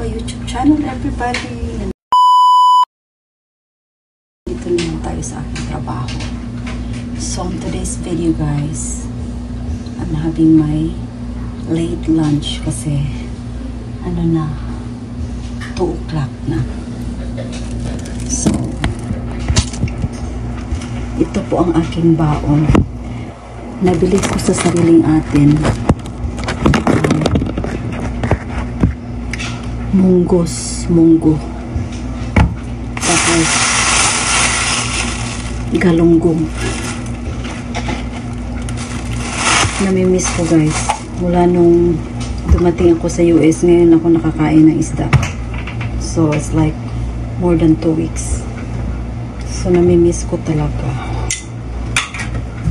Lola YouTube channel, everybody. Dito naman tayo sa aking trabaho. So on today's video guys, I'm having my late lunch kasi ano na, 2 o'clock na. So ito po ang aking baon. Nabili ko sa sariling atin. Munggo. Tapos galunggong. Namimiss ko guys. Mula nung dumating ako sa US, ngayon ako nakakain ng isda. So it's like more than 2 weeks. So namimiss ko talaga.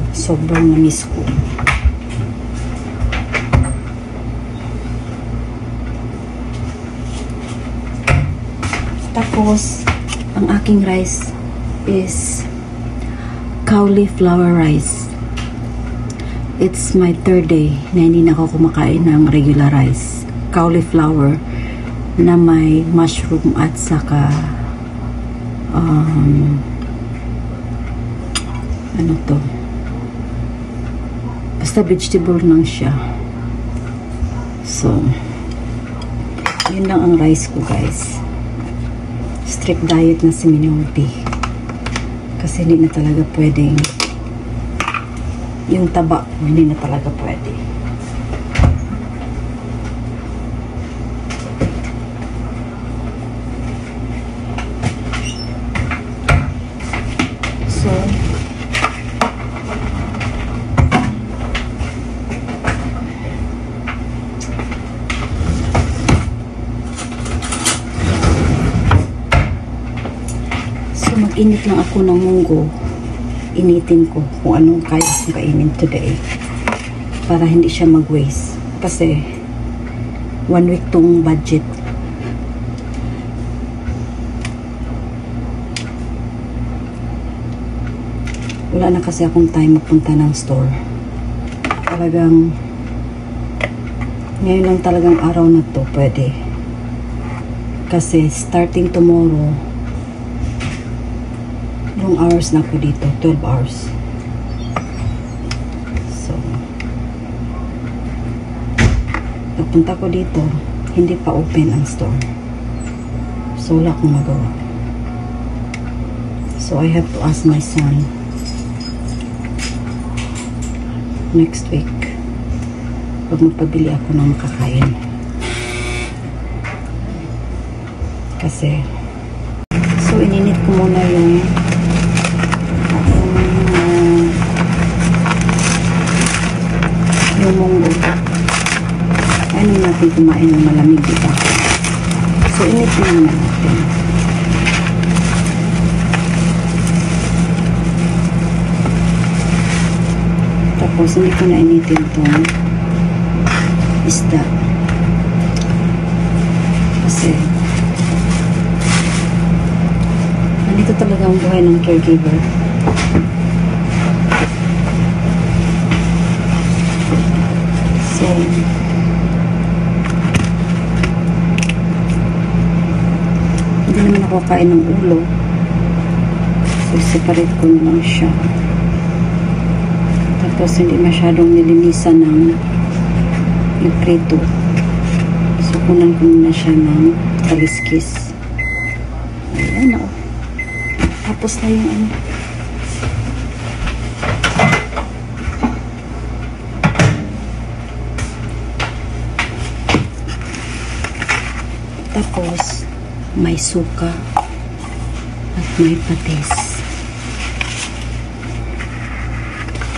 Sobrang na-miss ko. Tapos, ang aking rice is cauliflower rice. It's my 3rd day na hindi na ako kumakain ng regular rice. Cauliflower na may mushroom at saka ano to? Basta vegetable lang siya. So, yun lang ang rice ko guys. Strict diet na si Minolti. Kasi hindi na talaga pwedeng yung taba, hindi na talaga pwede. Mag-init lang ako ng munggo. Initin ko kung anong kaya kong kainin today para hindi siya mag-waste. Kasi 1 week tong budget. Wala na kasi akong time magpunta ng store. Talagang ngayon lang talagang araw na to pwede. Kasi starting tomorrow, long hours na ako dito, 12 hours. So, pagpunta ko dito, hindi pa open ang store. So, wala akong magawa. So, I have to ask my son next week pag magpabili ako ng makakain. Kasi, so, ininit ko muna yung munggo. Ano natin kumain ng malamig dito. So, init na natin. Tapos, hindi ko na initin itong isda. Kasi, nandito talaga ang buhay ng caregiver. So, hindi naman ako kain ng ulo. So, separate ko na lang siya. Tapos, hindi masyadong nilinisan ng nagprito. So, kunan ko muna siya ng kaliskis. Ayan o. Tapos na yung ano. Tapos, may suka at may patis.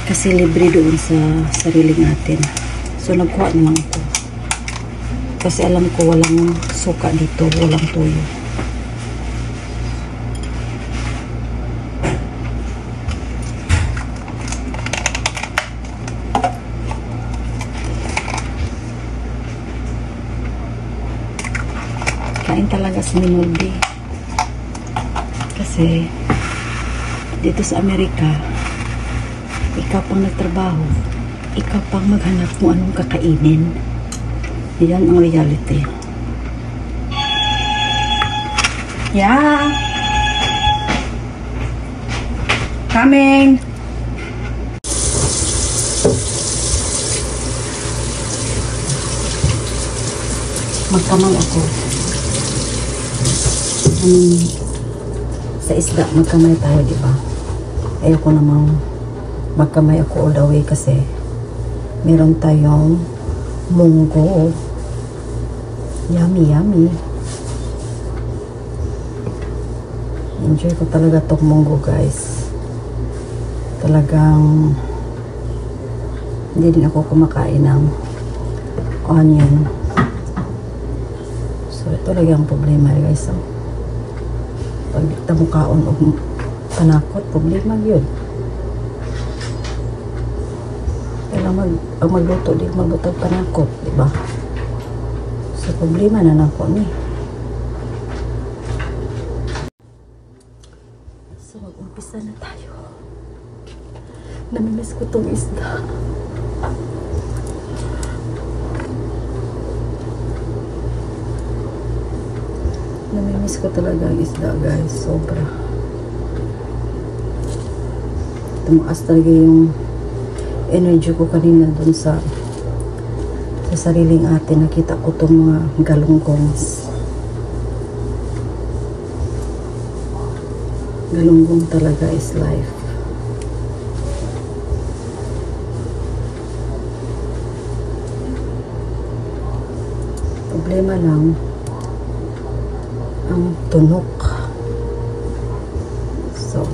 Kasi libre doon sa sarili natin. So, nagkuha naman ako. Kasi alam ko walang suka dito, walang tuyo. Kain talaga si Minoldi. Kasi dito sa Amerika, ikaw pang nagtrabaho, ikaw pang maghanap kung anong kakainin. Yan ang reality. Yeah. Coming. Magkamay ako. Sa isda, magkamay tayo, di ba? Ayoko namang magkamay ako all the way kasi meron tayong munggo. Yummy, yummy. Enjoy ko talaga tong munggo, guys. Talagang hindi din ako kumakain ng onion. So, ito lagi ang problema, guys. So, pag di ta mukaon o panakot, problema yun. Kailangan magluto, di magbutag panakot, di ba? So, problema na nako ni. So, mag-umpisa na tayo. Namimiss ko tong isda. Namimiss ko talaga ang isda, guys. Sobra. Tumaas talaga yung energy ko kanina dun sa sariling atin. Nakita ko itong mga galunggongs. Galunggong talaga is life. Problema lang ang tunok. So,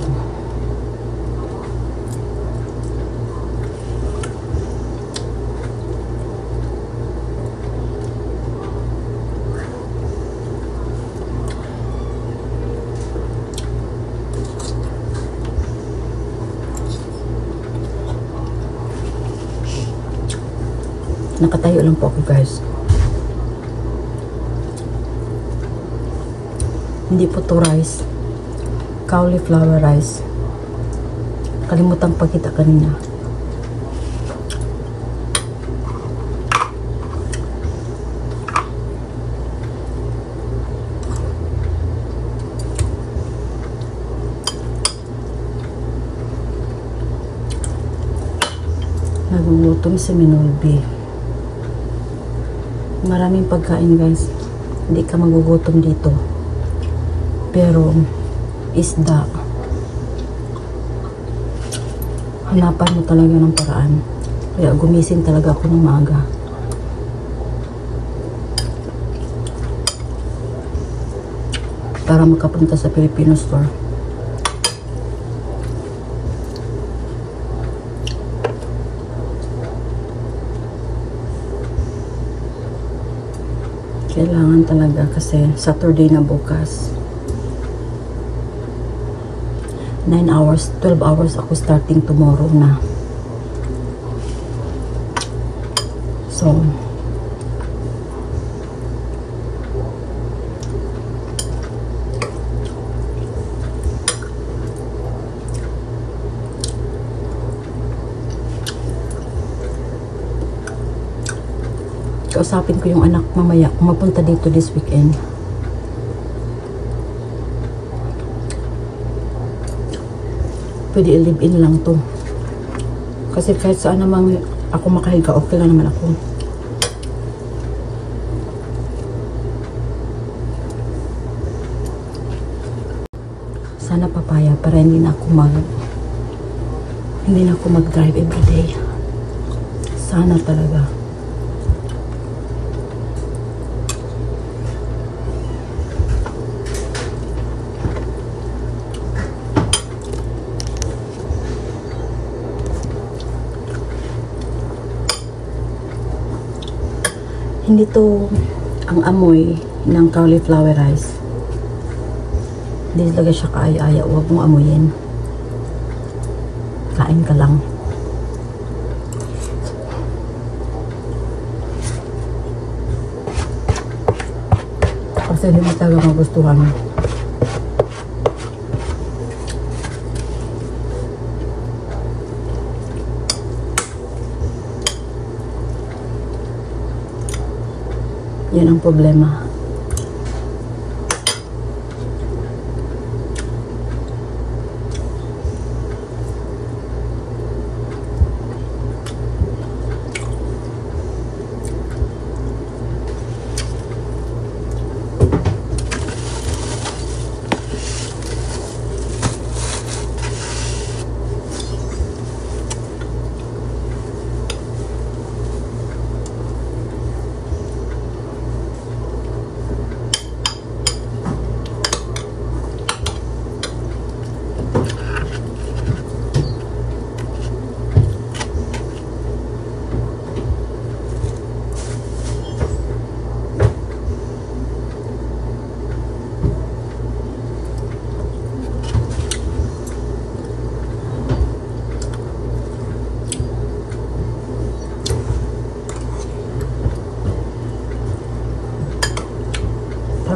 nakatayo lang po ako, guys. Hindi po to rice. Cauliflower rice. Kalimutang pagkita kanina. Nagugutom si Minolby. Maraming pagkain, guys. Hindi ka magugutom dito. Pero isda, hanapan mo talaga ng paraan. Kaya gumising talaga ako ng maaga. Para makapunta sa Filipino store. Kailangan talaga kasi Saturday na bukas. 9 hours, 12 hours ako starting tomorrow na. So, kausapin ko yung anak mamaya kung mapunta dito this weekend. Pwede i-live-in lang to. Kasi kahit saan namang ako makahiga, okay lang naman ako. Sana papaya para hindi na ako mag-drive everyday. Sana talaga. Hindi to ang amoy ng cauliflower rice. Hindi talaga siya kaaya-aya. Huwag mong amuyin. Kain ka lang. Kasi hindi talaga magustuhan. Yan ang problema.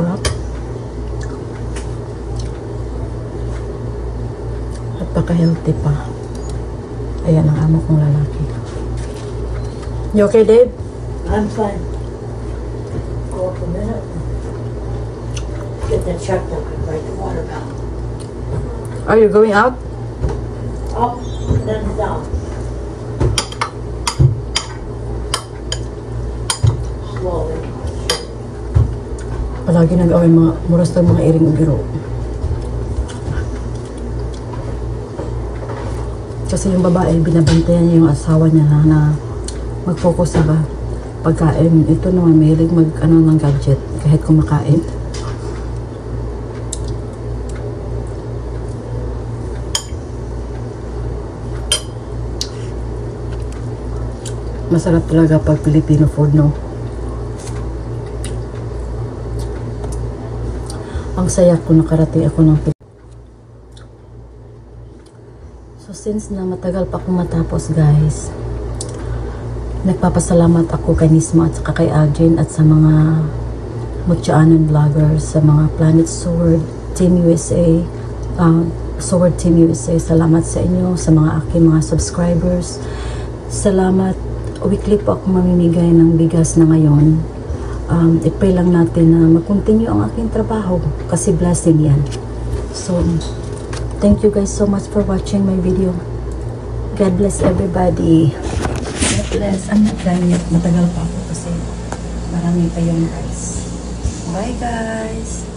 Sarap. At paka-healthy pa. Ayan ang amo kong lalaki. You okay, Dave? I'm fine. Go up a minute. Get that checked out and write the water bill. Are you going out? Up, then down. Slowly. Palagi nag-away mga muras ng mga iring biro. Kasi yung babae, binabantayan niya yung asawa niya na mag-focus sa pagkain. Ito naman, mahilig ng gadget kahit kumakain. Masarap talaga pag Filipino food, no? Ang saya ko nakarating ako ng Pilipinas. So since na matagal pa akong matapos, guys, nagpapasalamat ako kay Nisma at saka kay Aldrin at sa mga Mutchaanon vloggers, sa mga Planet Sword, Team USA, Sword Team USA. Salamat sa inyo, sa mga aking mga subscribers. Salamat. Weekly po ako mamimigay ng bigas na ngayon. I-pray lang natin na mag-continue ang aking trabaho kasi blessing yan. So, thank you guys so much for watching my video. God bless everybody. God bless. I'm not done yet. Matagal pa ako kasi marami pa yung guys. Bye guys.